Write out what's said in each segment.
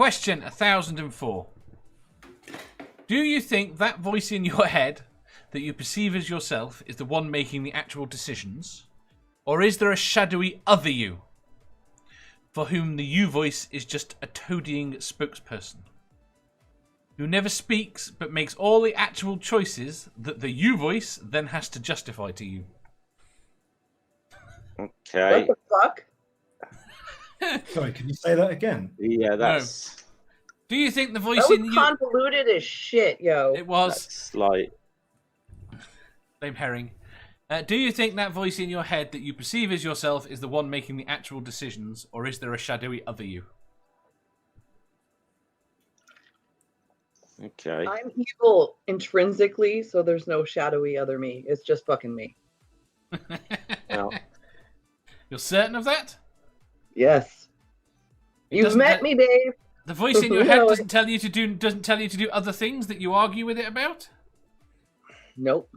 Question 1004. Do you think that voice in your head that you perceive as yourself is the one making the actual decisions? Or is there a shadowy other you, for whom the you voice is just a toadying spokesperson, who never speaks but makes all the actual choices that the you voice then has to justify to you? Okay. What the fuck? Sorry, can you say that again? Yeah, that's... No. Do you think the voice That in was you... convoluted as shit, yo. It was. That's like... Same herring. Do you think that voice in your head that you perceive as yourself is the one making the actual decisions, or is there a shadowy other you? Okay. I'm evil intrinsically, so there's no shadowy other me. It's just fucking me. Well, You're certain of that? Yes. You've doesn't met that- me, Dave. The voice in your head No, doesn't tell you to do other things that you argue with it about? Nope.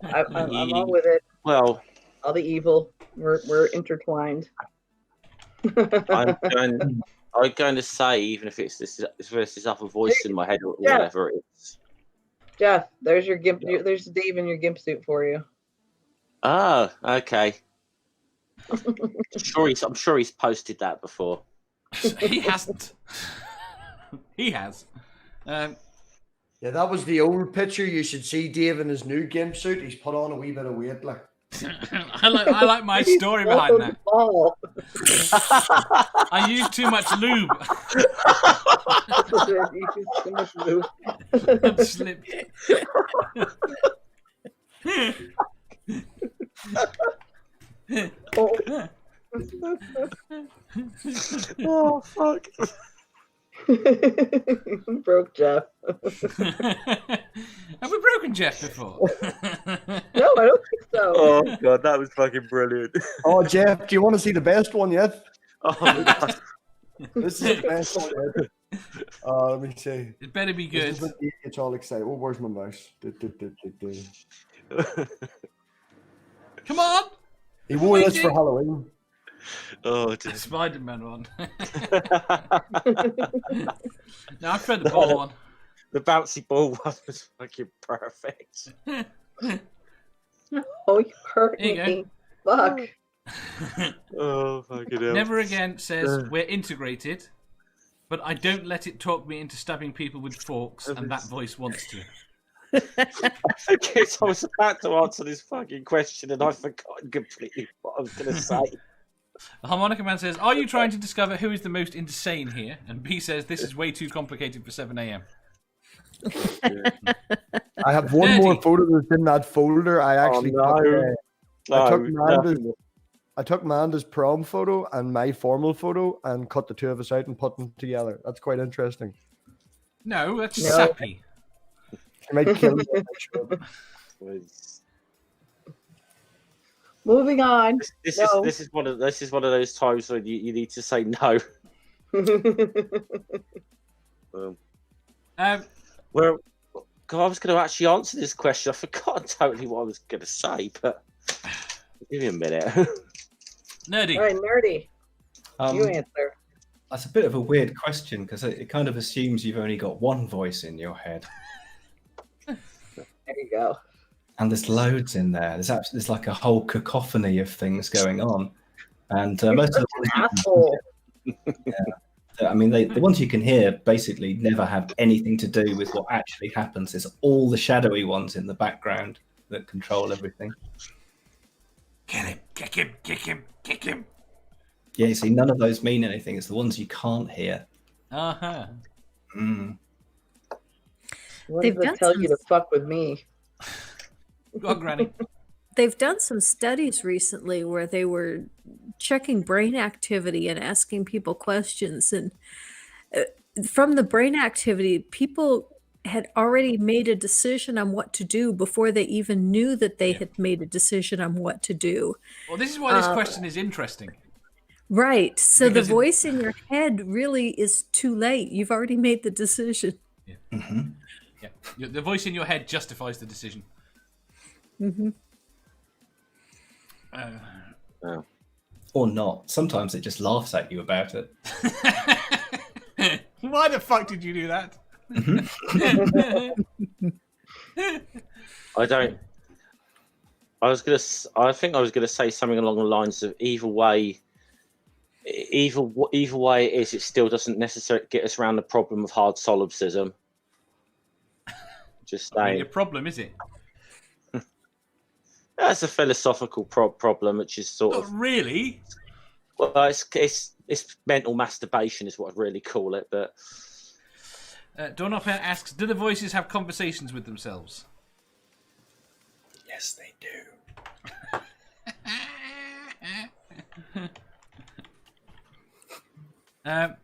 I'm all with it. well, All the evil. We're intertwined. I'm going to say, even if it's this other voice in my head or Yeah. whatever, it's... Jeff, there's your gimp. There's Dave in your gimp suit for you. Ah, okay. I'm sure he's posted that before. He hasn't. He has. Yeah, that was the old picture. You should see Dave in his new gimp suit. He's put on a wee bit of weight, like. I like my story behind that. Oh, I used too much lube you just so much move. and slipped. Oh, fuck. Broke Jeff. Have we broken Jeff before? No, I don't think so. Oh, God, that was fucking brilliant. Oh, Jeff, do you want to see the best one yet? Oh, God. This is the best one yet. Let me see. It better be good. This is when he gets all excited. Oh, where's my mouse? Come on! He wore this for Halloween. Oh, dear. Spider-Man one. No, I prefer the ball one. The bouncy ball one was fucking perfect. Oh, you hurt There you me. Fuck. Oh, fucking hell. Never again says we're integrated, but I don't let it talk me into stabbing people with forks, and that voice wants to. I guess I was about to answer this fucking question and I've forgotten completely what I was going to say. The Harmonica Man says, are you trying to discover who is the most insane here? And B says, this is way too complicated for 7 a.m. I have one more photo that's in that folder. I actually I took Manda's prom photo and my formal photo and cut the two of us out and put them together. That's quite interesting. No, that's sappy. You might kill me. Moving on. This is one of those times when you need to say no. Well, God, I was going to actually answer this question. I forgot totally what I was going to say, but give me a minute. Nerdy. All right, Nerdy. You answer. That's a bit of a weird question because it kind of assumes you've only got one voice in your head. There you go. And there's loads in there. There's like a whole cacophony of things going on. And most of the asshole. I mean, the ones you can hear basically never have anything to do with what actually happens. It's all the shadowy ones in the background that control everything. Kill him, kick him, kick him, kick him. Yeah, you see, none of those mean anything. It's the ones you can't hear. Uh-huh. What does it tell you to fuck with me? Go on, Granny. They've done some studies recently where they were checking brain activity and asking people questions. And from the brain activity, people had already made a decision on what to do before they even knew that they had made a decision on what to do. Well, this is why this question is interesting. Right. So Because the voice in your head really is too late. You've already made the decision. Yeah. Yeah. The voice in your head justifies the decision. Or not. Sometimes it just laughs at you about it. Why the fuck did you do that? I don't. I think I was gonna say something along the lines of either way it is, it still doesn't necessarily get us around the problem of hard solipsism. Just Not really saying. a problem, is it? That's a philosophical problem, which is sort Not of really. well, it's mental masturbation is what I'd really call it. But Dornopper asks, do the voices have conversations with themselves? Yes, they do.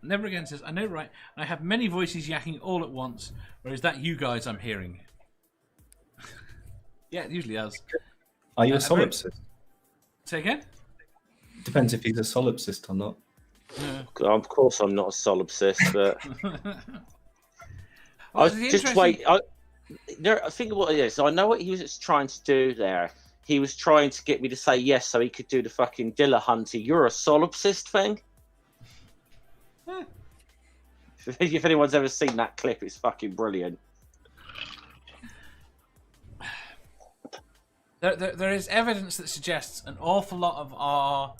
Never Again says, I know, right? I have many voices yakking all at once, or is that you guys I'm hearing? Yeah, it usually does. Are you a solipsist? Say again? Depends if he's a solipsist or not. of course, I'm not a solipsist, but Well, I the just interesting- wait. I think what it is. I know what he was trying to do there. He was trying to get me to say yes, so he could do the fucking Dillahunty. You're a solipsist thing. If anyone's ever seen that clip, it's fucking brilliant. There is evidence that suggests an awful lot of our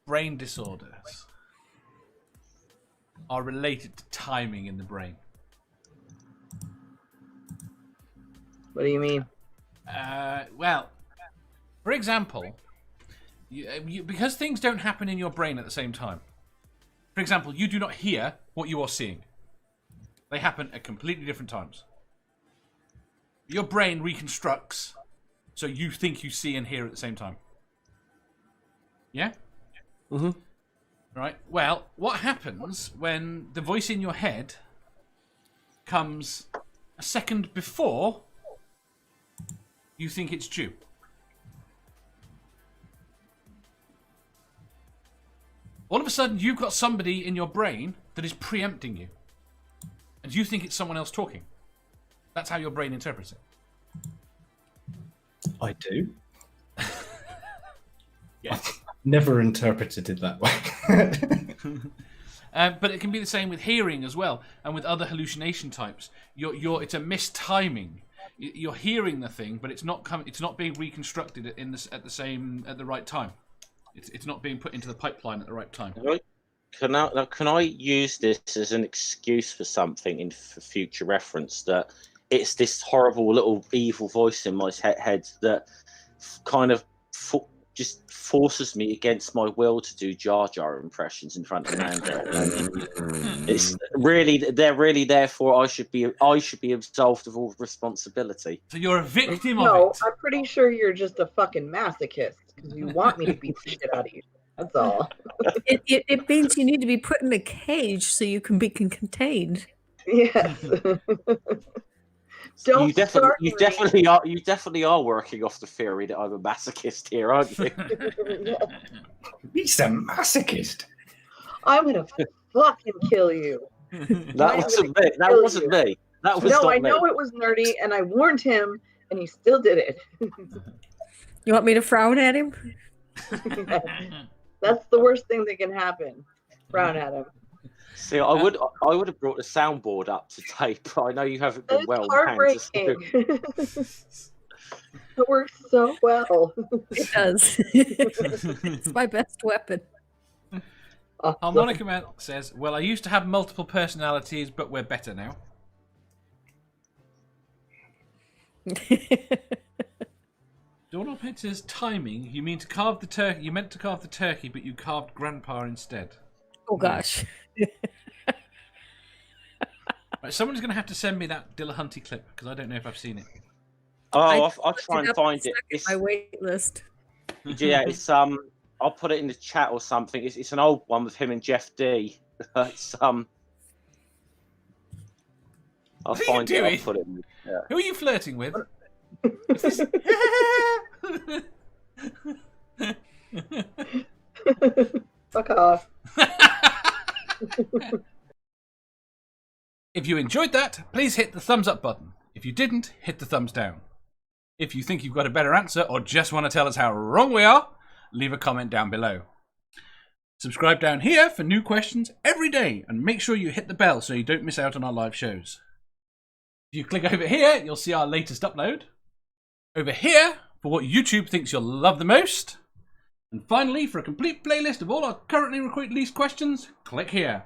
brain disorders are related to timing in the brain. What do you mean? Well, for example, because things don't happen in your brain at the same time. For example, you do not hear what you are seeing. They happen at completely different times. Your brain reconstructs, so you think you see and hear at the same time. Yeah? Mm-hmm. Right. Well, what happens when the voice in your head comes a second before you think it's due? All of a sudden, you've got somebody in your brain that is preempting you. And you think it's someone else talking. That's how your brain interprets it. I do. Yeah. Never interpreted it that way. But it can be the same with hearing as well, and with other hallucination types. It's a mistiming. You're hearing the thing, but it's not being reconstructed at the right time. It's not being put into the pipeline at the right time. Can I use this as an excuse for something for future reference? That it's this horrible little evil voice in my head that kind of just forces me against my will to do Jar Jar impressions in front of Mando. They're really therefore I should be absolved of all responsibility. So you're a victim No, of it. I'm pretty sure you're just a fucking masochist because you want me to beat the shit out of you. That's all. It means you need to be put in a cage so you can be contained. Yes. Don't You definitely are working off the theory that I'm a masochist here, aren't you? He's a masochist. I'm gonna fucking kill you. That wasn't me. That wasn't me. That was No, not I me. know it was nerdy, and I warned him, and he still did it. You want me to frown at him? That's the worst thing that can happen. Frown at him. See, I would have brought the soundboard up to tape. I know you haven't been It's well. heartbreaking. It works so well. It does. It's my best weapon. Harmonica Man says, well, I used to have multiple personalities, but we're better now. Dornopet says, timing, you mean to carve the turkey? You meant to carve the turkey, but you carved Grandpa instead. Oh gosh. Right, someone's going to have to send me that Dillahunty clip, because I don't know if I've seen it. Oh, I'll try and find it. My wait list. Yeah, it's I'll put it in the chat or something. It's an old one with him and Jeff D. It's I'll What are you find it. doing? I'll put it in. Yeah. Who are you flirting with? Fuck off. If you enjoyed that, please hit the thumbs up button. If you didn't, hit the thumbs down. If you think you've got a better answer or just want to tell us how wrong we are, leave a comment down below. Subscribe down here for new questions every day, and make sure you hit the bell so you don't miss out on our live shows. If you click over here, you'll see our latest upload. Over here, for what YouTube thinks you'll love the most. And finally, for a complete playlist of all our currently released questions, click here.